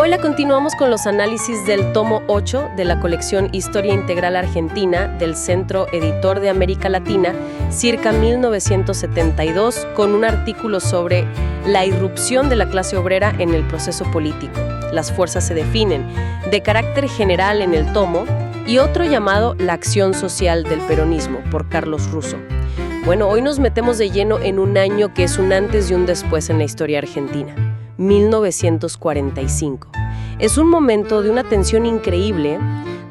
Hoy la continuamos con los análisis del tomo 8 de la colección Historia Integral Argentina del Centro Editor de América Latina, circa 1972, con un artículo sobre la irrupción de la clase obrera en el proceso político. Las fuerzas se definen, de carácter general en el tomo, y otro llamado La acción social del peronismo, por Carlos Russo. Bueno, hoy nos metemos de lleno en un año que es un antes y un después en la historia argentina. 1945. Es un momento de una tensión increíble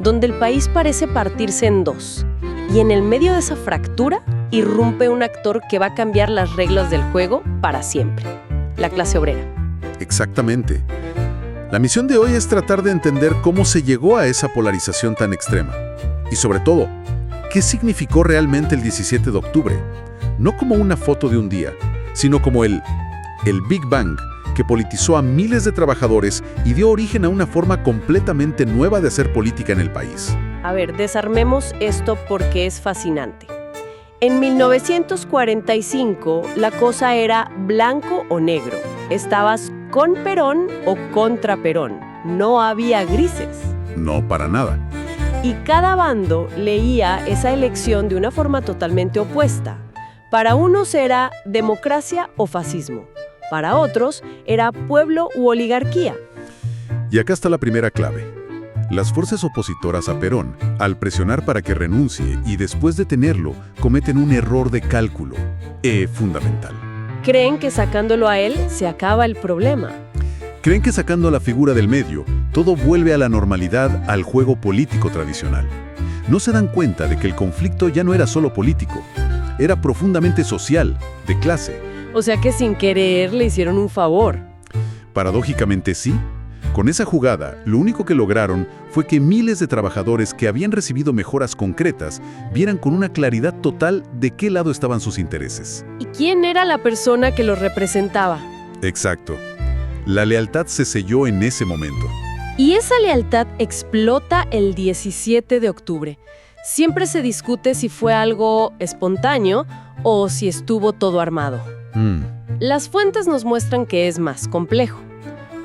donde el país parece partirse en dos. Y en el medio de esa fractura irrumpe un actor que va a cambiar las reglas del juego para siempre: la clase obrera. Exactamente. La misión de hoy es tratar de entender cómo se llegó a esa polarización tan extrema. Y sobre todo, ¿qué significó realmente el 17 de octubre? No como una foto de un día, sino como el Big Bang, que politizó a miles de trabajadores y dio origen a una forma completamente nueva de hacer política en el país. A ver, desarmemos esto porque es fascinante. En 1945 la cosa era blanco o negro. Estabas con Perón o contra Perón. No había grises. No, para nada. Y cada bando leía esa elección de una forma totalmente opuesta. Para unos era democracia o fascismo. Para otros era pueblo u oligarquía. Y acá está la primera clave. Las fuerzas opositoras a Perón, al presionar para que renuncie y después detenerlo, cometen un error de cálculo, fundamental. Creen que sacándolo a él se acaba el problema. Creen que sacando a la figura del medio, todo vuelve a la normalidad, al juego político tradicional. No se dan cuenta de que el conflicto ya no era solo político, era profundamente social, de clase. O sea que sin querer le hicieron un favor. Paradójicamente sí. Con esa jugada, lo único que lograron fue que miles de trabajadores que habían recibido mejoras concretas vieran con una claridad total de qué lado estaban sus intereses. ¿Y quién era la persona que los representaba? Exacto. La lealtad se selló en ese momento. Y esa lealtad explota el 17 de octubre. Siempre se discute si fue algo espontáneo o si estuvo todo armado. Las fuentes nos muestran que es más complejo.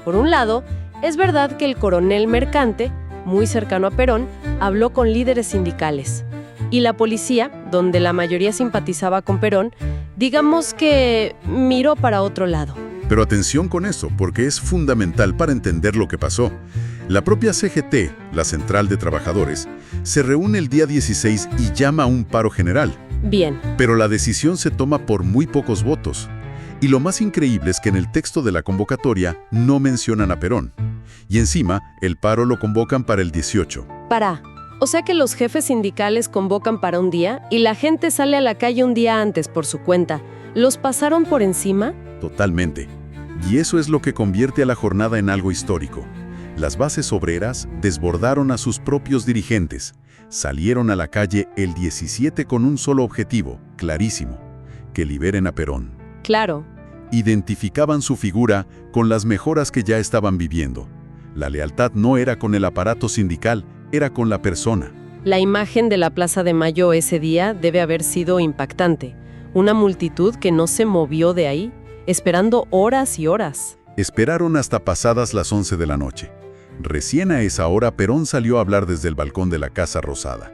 Por un lado, es verdad que el coronel Mercante, muy cercano a Perón, habló con líderes sindicales. Y la policía, donde la mayoría simpatizaba con Perón, digamos que miró para otro lado. Pero atención con eso, porque es fundamental para entender lo que pasó. La propia CGT, la Central de Trabajadores, se reúne el día 16 y llama a un paro general. Bien. Pero la decisión se toma por muy pocos votos. Y lo más increíble es que en el texto de la convocatoria no mencionan a Perón. Y encima, el paro lo convocan para el 18. O sea que los jefes sindicales convocan para un día y la gente sale a la calle un día antes por su cuenta. ¿Los pasaron por encima? Totalmente. Y eso es lo que convierte a la jornada en algo histórico. Las bases obreras desbordaron a sus propios dirigentes. Salieron a la calle el 17 con un solo objetivo, clarísimo: que liberen a Perón. Claro. Identificaban su figura con las mejoras que ya estaban viviendo. La lealtad no era con el aparato sindical, era con la persona. La imagen de la Plaza de Mayo ese día debe haber sido impactante. Una multitud que no se movió de ahí, esperando horas y horas. Esperaron hasta pasadas las 11 de la noche. Recién a esa hora Perón salió a hablar desde el balcón de la Casa Rosada.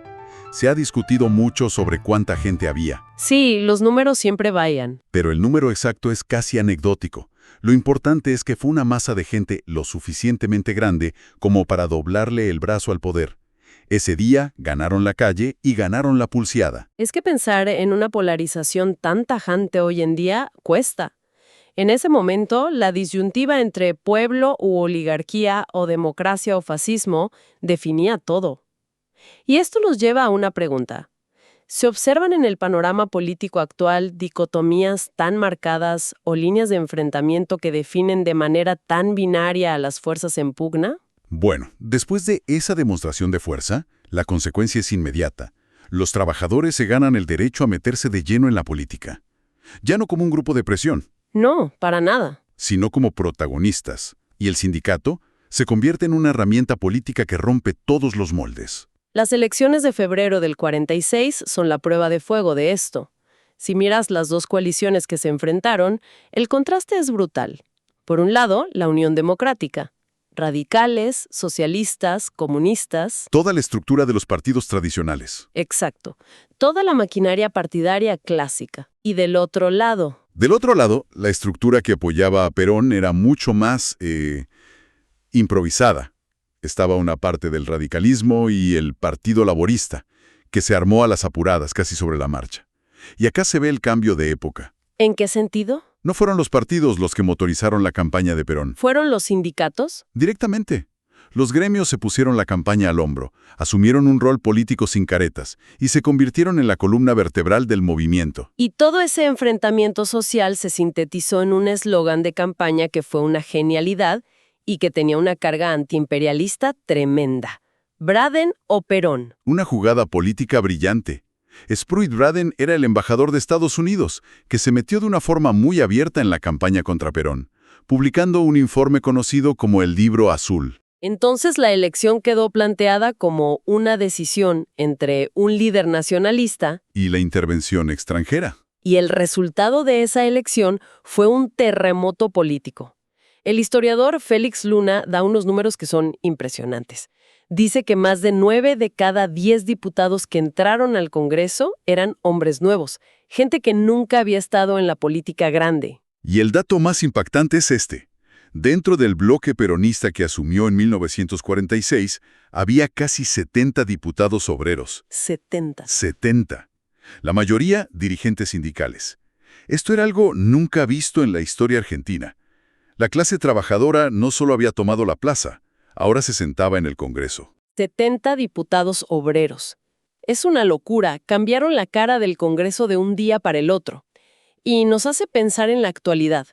Se ha discutido mucho sobre cuánta gente había. Sí, los números siempre varían. Pero el número exacto es casi anecdótico. Lo importante es que fue una masa de gente lo suficientemente grande como para doblarle el brazo al poder. Ese día ganaron la calle y ganaron la pulseada. Es que pensar en una polarización tan tajante hoy en día cuesta. En ese momento, la disyuntiva entre pueblo u oligarquía o democracia o fascismo definía todo. Y esto nos lleva a una pregunta. ¿Se observan en el panorama político actual dicotomías tan marcadas o líneas de enfrentamiento que definen de manera tan binaria a las fuerzas en pugna? Bueno, después de esa demostración de fuerza, la consecuencia es inmediata. Los trabajadores se ganan el derecho a meterse de lleno en la política. Ya no como un grupo de presión. No, para nada. Sino como protagonistas. Y el sindicato se convierte en una herramienta política que rompe todos los moldes. Las elecciones de febrero del 46 son la prueba de fuego de esto. Si miras las dos coaliciones que se enfrentaron, el contraste es brutal. Por un lado, la Unión Democrática, radicales, socialistas, comunistas. Toda la estructura de los partidos tradicionales. Exacto. Toda la maquinaria partidaria clásica. Y del otro lado. Del otro lado, la estructura que apoyaba a Perón era mucho más improvisada. Estaba una parte del radicalismo y el Partido Laborista, que se armó a las apuradas, casi sobre la marcha. Y acá se ve el cambio de época. ¿En qué sentido? No fueron los partidos los que motorizaron la campaña de Perón. ¿Fueron los sindicatos? Directamente. Los gremios se pusieron la campaña al hombro, asumieron un rol político sin caretas y se convirtieron en la columna vertebral del movimiento. Y todo ese enfrentamiento social se sintetizó en un eslogan de campaña que fue una genialidad y que tenía una carga antiimperialista tremenda. Braden o Perón. Una jugada política brillante. Spruitt Braden era el embajador de Estados Unidos, que se metió de una forma muy abierta en la campaña contra Perón, publicando un informe conocido como el Libro Azul. Entonces la elección quedó planteada como una decisión entre un líder nacionalista Y la intervención extranjera. y el resultado de esa elección fue un terremoto político. El historiador Félix Luna da unos números que son impresionantes. Dice que más de 9 de cada 10 diputados que entraron al Congreso eran hombres nuevos, gente que nunca había estado en la política grande. Y el dato más impactante es este. Dentro del bloque peronista que asumió en 1946, había casi 70 diputados obreros. 70. 70. La mayoría dirigentes sindicales. Esto era algo nunca visto en la historia argentina. La clase trabajadora no solo había tomado la plaza, ahora se sentaba en el Congreso. 70 diputados obreros. Es una locura, cambiaron la cara del Congreso de un día para el otro. Y nos hace pensar en la actualidad.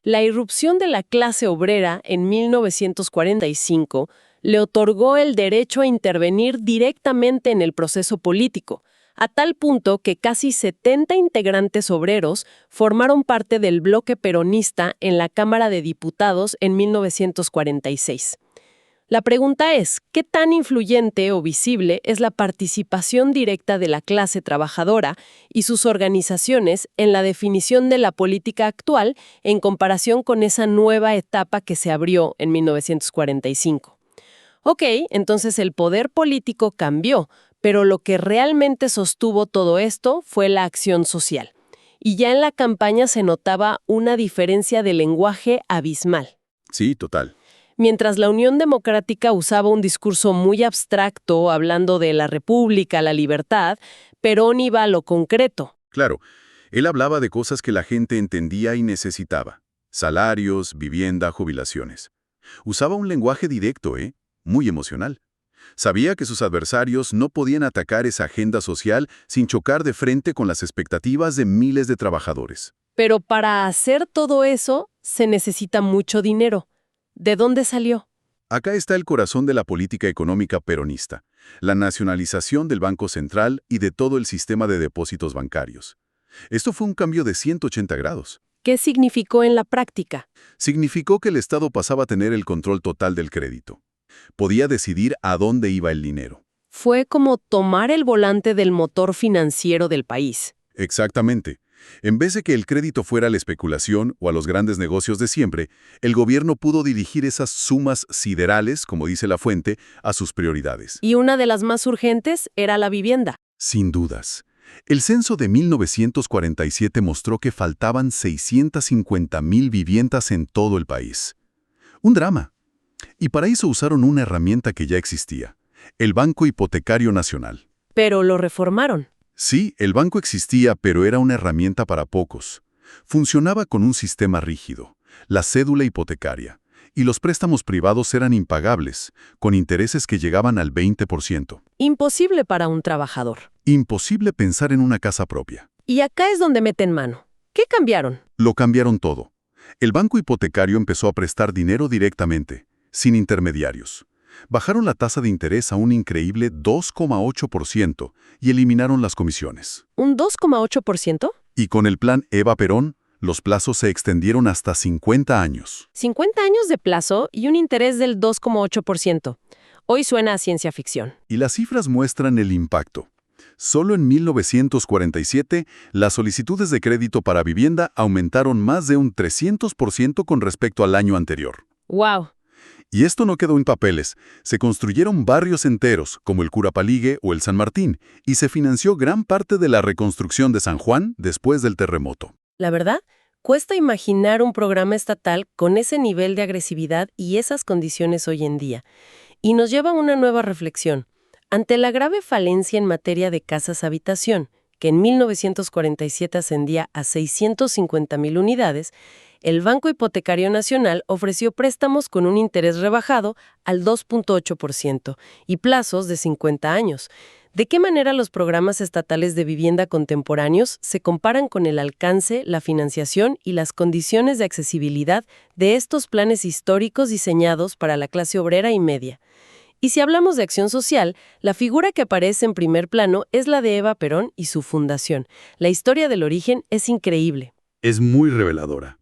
La irrupción de la clase obrera en 1945 le otorgó el derecho a intervenir directamente en el proceso político, a tal punto que casi 70 integrantes obreros formaron parte del bloque peronista en la Cámara de Diputados en 1946. La pregunta es, ¿qué tan influyente o visible es la participación directa de la clase trabajadora y sus organizaciones en la definición de la política actual en comparación con esa nueva etapa que se abrió en 1945? Ok, entonces el poder político cambió, pero lo que realmente sostuvo todo esto fue la acción social. Y ya en la campaña se notaba una diferencia de lenguaje abismal. Sí, total. Mientras la Unión Democrática usaba un discurso muy abstracto, hablando de la república, la libertad, Perón iba a lo concreto. Claro, él hablaba de cosas que la gente entendía y necesitaba. Salarios, vivienda, jubilaciones. Usaba un lenguaje directo, muy emocional. Sabía que sus adversarios no podían atacar esa agenda social sin chocar de frente con las expectativas de miles de trabajadores. Pero para hacer todo eso, se necesita mucho dinero. ¿De dónde salió? Acá está el corazón de la política económica peronista, la nacionalización del Banco Central y de todo el sistema de depósitos bancarios. Esto fue un cambio de 180 grados. ¿Qué significó en la práctica? Significó que el Estado pasaba a tener el control total del crédito. Podía decidir a dónde iba el dinero. Fue como tomar el volante del motor financiero del país. Exactamente. En vez de que el crédito fuera a la especulación o a los grandes negocios de siempre, el gobierno pudo dirigir esas sumas siderales, como dice la fuente, a sus prioridades. Y una de las más urgentes era la vivienda. Sin dudas. El censo de 1947 mostró que faltaban 650,000 viviendas en todo el país. Un drama. Y para eso usaron una herramienta que ya existía, el Banco Hipotecario Nacional. Pero lo reformaron. Sí, el banco existía, pero era una herramienta para pocos. Funcionaba con un sistema rígido, la cédula hipotecaria, y los préstamos privados eran impagables, con intereses que llegaban al 20%. Imposible para un trabajador. Imposible pensar en una casa propia. Y acá es donde meten mano. ¿Qué cambiaron? Lo cambiaron todo. El banco hipotecario empezó a prestar dinero directamente, sin intermediarios. Bajaron la tasa de interés a un increíble 2,8% y eliminaron las comisiones. ¿Un 2,8%? Y con el plan Eva Perón, los plazos se extendieron hasta 50 años. 50 años de plazo y un interés del 2,8%. Hoy suena a ciencia ficción. Y las cifras muestran el impacto. Solo en 1947, las solicitudes de crédito para vivienda aumentaron más de un 300% con respecto al año anterior. ¡Wow! Y esto no quedó en papeles. Se construyeron barrios enteros, como el Curapaligue o el San Martín, y se financió gran parte de la reconstrucción de San Juan después del terremoto. La verdad, cuesta imaginar un programa estatal con ese nivel de agresividad y esas condiciones hoy en día. Y nos lleva a una nueva reflexión. Ante la grave falencia en materia de casas-habitación, que en 1947 ascendía a 650,000 unidades, el Banco Hipotecario Nacional ofreció préstamos con un interés rebajado al 2.8% y plazos de 50 años. ¿De qué manera los programas estatales de vivienda contemporáneos se comparan con el alcance, la financiación y las condiciones de accesibilidad de estos planes históricos diseñados para la clase obrera y media? Y si hablamos de acción social, la figura que aparece en primer plano es la de Eva Perón y su fundación. La historia del origen es increíble. Es muy reveladora.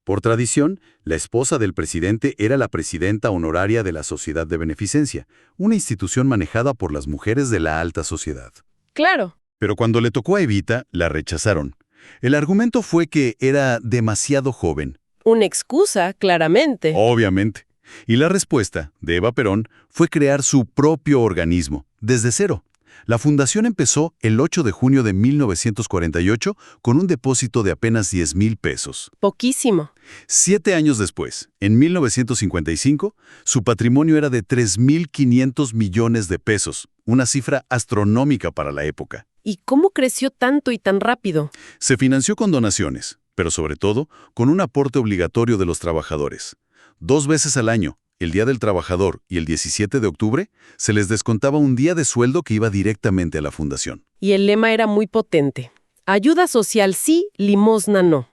Por tradición, la esposa del presidente era la presidenta honoraria de la Sociedad de Beneficencia, una institución manejada por las mujeres de la alta sociedad. Claro. Pero cuando le tocó a Evita, la rechazaron. El argumento fue que era demasiado joven. Una excusa, claramente. Obviamente. Y la respuesta de Eva Perón fue crear su propio organismo, desde cero. La fundación empezó el 8 de junio de 1948 con un depósito de apenas 10,000 pesos. Poquísimo. 7 años después, en 1955, su patrimonio era de 3.500 millones de pesos, una cifra astronómica para la época. ¿Y cómo creció tanto y tan rápido? Se financió con donaciones, pero sobre todo con un aporte obligatorio de los trabajadores. 2 veces al año, el Día del Trabajador y el 17 de octubre, se les descontaba un día de sueldo que iba directamente a la fundación. Y el lema era muy potente. Ayuda social sí, limosna no.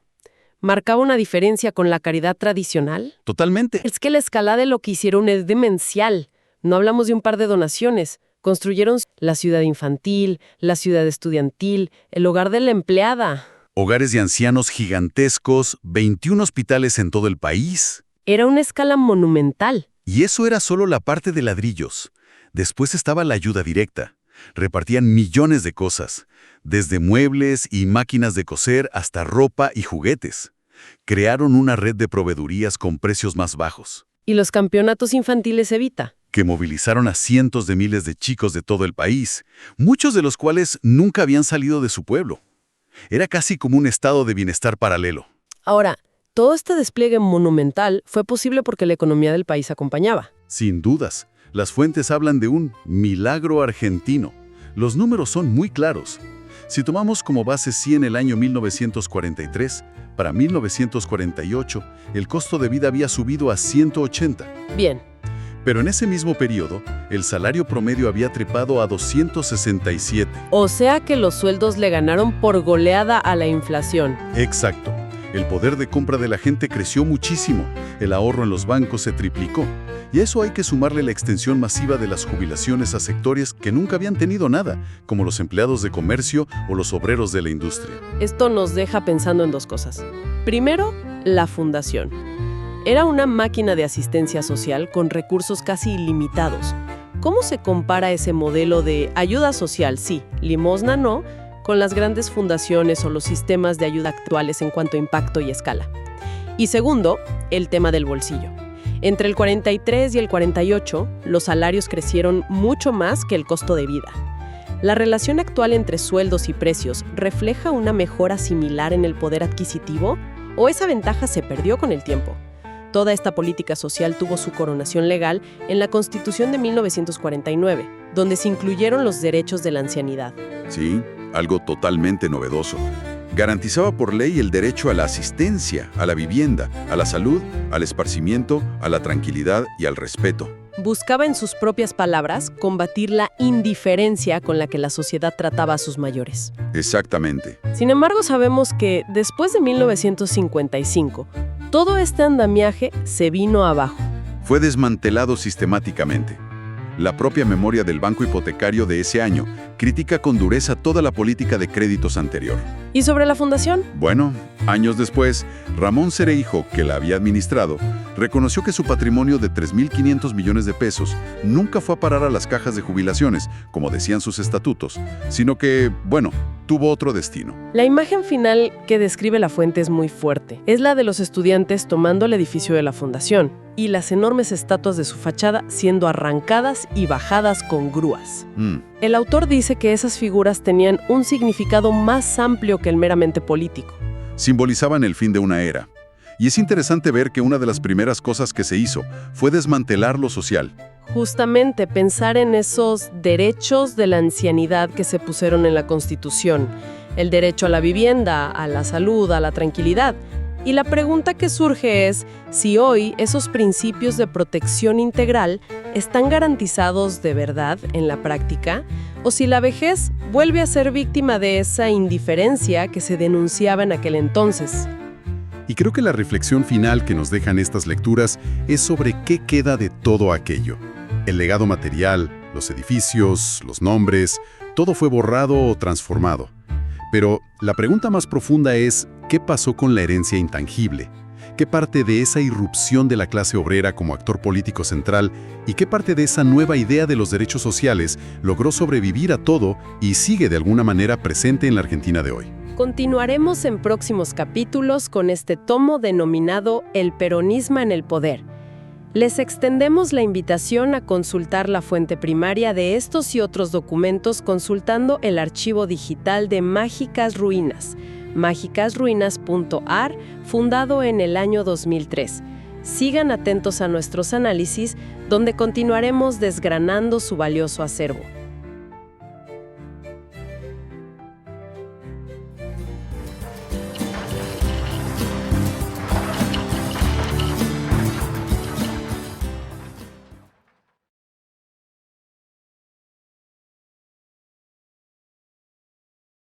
¿Marcaba una diferencia con la caridad tradicional? Totalmente. Es que la escala de lo que hicieron es demencial. No hablamos de un par de donaciones. Construyeron la ciudad infantil, la ciudad estudiantil, el hogar de la empleada. Hogares de ancianos gigantescos, 21 hospitales en todo el país. Era una escala monumental. Y eso era solo la parte de ladrillos. Después estaba la ayuda directa. Repartían millones de cosas, desde muebles y máquinas de coser hasta ropa y juguetes. Crearon una red de proveedurías con precios más bajos. ¿Y los campeonatos infantiles Evita? Que movilizaron a cientos de miles de chicos de todo el país, muchos de los cuales nunca habían salido de su pueblo. Era casi como un estado de bienestar paralelo. Ahora, todo este despliegue monumental fue posible porque la economía del país acompañaba. Sin dudas, las fuentes hablan de un milagro argentino. Los números son muy claros. Si tomamos como base 100 el año 1943, para 1948 el costo de vida había subido a 180. Bien. Pero en ese mismo periodo, el salario promedio había trepado a 267. O sea que los sueldos le ganaron por goleada a la inflación. Exacto. El poder de compra de la gente creció muchísimo, el ahorro en los bancos se triplicó, y a eso hay que sumarle la extensión masiva de las jubilaciones a sectores que nunca habían tenido nada, como los empleados de comercio o los obreros de la industria. Esto nos deja pensando en dos cosas. Primero, la fundación. Era una máquina de asistencia social con recursos casi ilimitados. ¿Cómo se compara ese modelo de ayuda social, sí, limosna no, con las grandes fundaciones o los sistemas de ayuda actuales en cuanto a impacto y escala? Y segundo, el tema del bolsillo. Entre el 43 y el 48, los salarios crecieron mucho más que el costo de vida. ¿La relación actual entre sueldos y precios refleja una mejora similar en el poder adquisitivo o esa ventaja se perdió con el tiempo? Toda esta política social tuvo su coronación legal en la Constitución de 1949, donde se incluyeron los derechos de la ancianidad. Sí, algo totalmente novedoso. Garantizaba por ley el derecho a la asistencia, a la vivienda, a la salud, al esparcimiento, a la tranquilidad y al respeto. Buscaba, en sus propias palabras, combatir la indiferencia con la que la sociedad trataba a sus mayores. Exactamente. Sin embargo, sabemos que después de 1955, todo este andamiaje se vino abajo. Fue desmantelado sistemáticamente. La propia memoria del Banco Hipotecario de ese año critica con dureza toda la política de créditos anterior. ¿Y sobre la fundación? Bueno, Años después, Ramón Cereijo, que la había administrado, reconoció que su patrimonio de 3.500 millones de pesos nunca fue a parar a las cajas de jubilaciones, como decían sus estatutos, sino que, bueno, tuvo otro destino. La imagen final que describe la fuente es muy fuerte. Es la de los estudiantes tomando el edificio de la fundación y las enormes estatuas de su fachada siendo arrancadas y bajadas con grúas. El autor dice que esas figuras tenían un significado más amplio que el meramente político. Simbolizaban el fin de una era. Y es interesante ver que una de las primeras cosas que se hizo fue desmantelar lo social. Justamente pensar en esos derechos de la ancianidad que se pusieron en la Constitución. El derecho a la vivienda, a la salud, a la tranquilidad. Y la pregunta que surge es si hoy esos principios de protección integral están garantizados de verdad en la práctica, o si la vejez vuelve a ser víctima de esa indiferencia que se denunciaba en aquel entonces. Y creo que la reflexión final que nos dejan estas lecturas es sobre qué queda de todo aquello. El legado material, los edificios, los nombres, todo fue borrado o transformado. Pero la pregunta más profunda es, ¿qué pasó con la herencia intangible? ¿Qué parte de esa irrupción de la clase obrera como actor político central y qué parte de esa nueva idea de los derechos sociales logró sobrevivir a todo y sigue de alguna manera presente en la Argentina de hoy? Continuaremos en próximos capítulos con este tomo denominado El peronismo en el poder. Les extendemos la invitación a consultar la fuente primaria de estos y otros documentos consultando el archivo digital de Mágicas Ruinas, mágicasruinas.ar, fundado en el año 2003. Sigan atentos a nuestros análisis, donde continuaremos desgranando su valioso acervo.